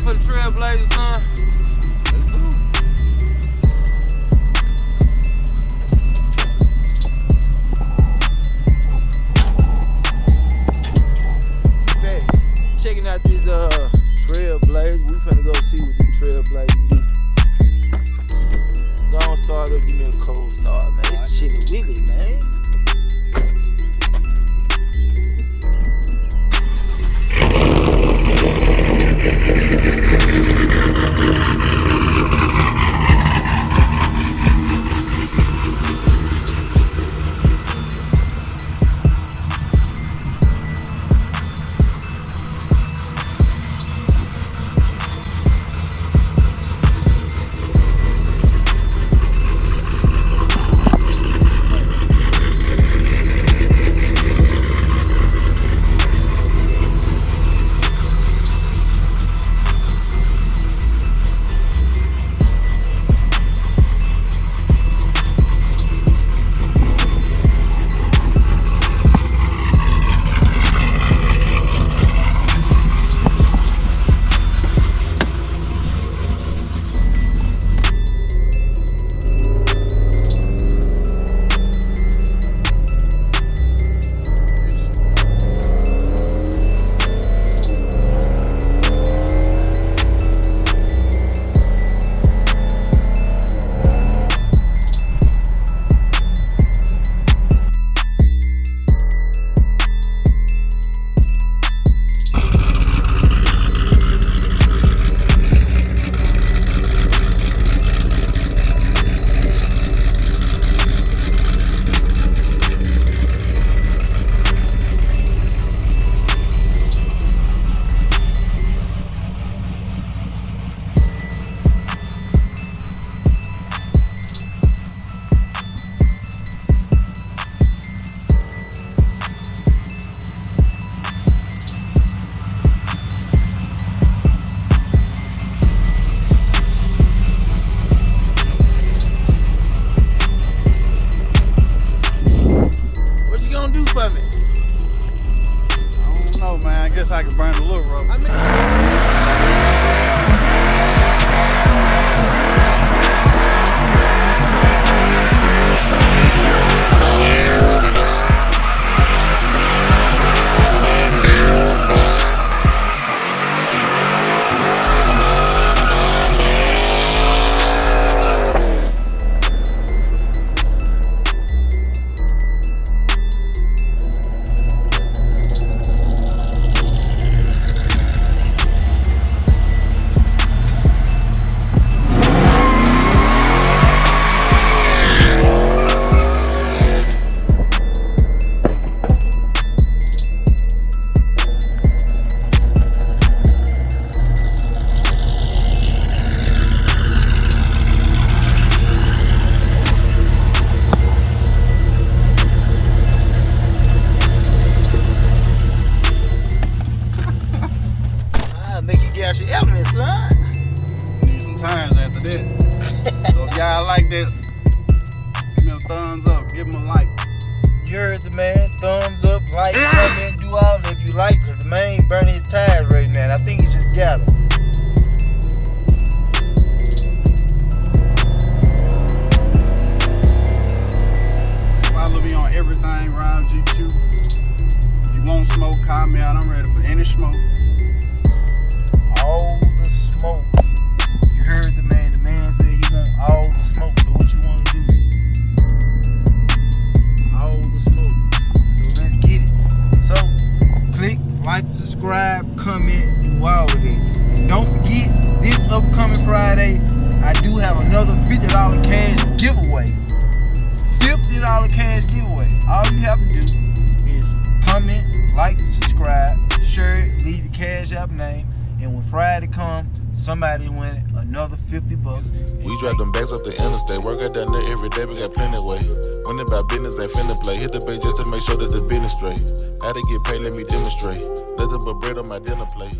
for the Trailblazer, son? Let's do it. Okay, checking out this Trailblazer. We finna go see what this Trailblazer do. Go on, start up, give me a cold start, man. It's chilly willy, man. For me. I don't know, man. I guess I could burn a little rubber. Out your element, son. Need some tires after that. So if y'all like that, give me a thumbs up, give them a like. You heard the man. Thumbs up, like, comment, do all that if you like. Cause the man ain't burning his tires right now. And I think he just got them. Follow me on everything, Rob GQ. If you want smoke, call me out. I'm ready for any smoke. All the smoke. You heard the man. The man said he want all the smoke. So what you want to do? All the smoke. So let's get it. So click, like, subscribe, comment, do all of that. And don't forget, this upcoming Friday, I do have another $50 cash giveaway. $50 cash giveaway. All you have to do is comment, like, subscribe, share it, leave your Cash App name. And when Friday come, somebody win another $50. We drive them bags up the interstate. Work out down there every day, we got plenty way. When it about business, they finna play. Hit the page just to make sure that the business straight. How to get paid, let me demonstrate. Nothing but bread on my dinner plate.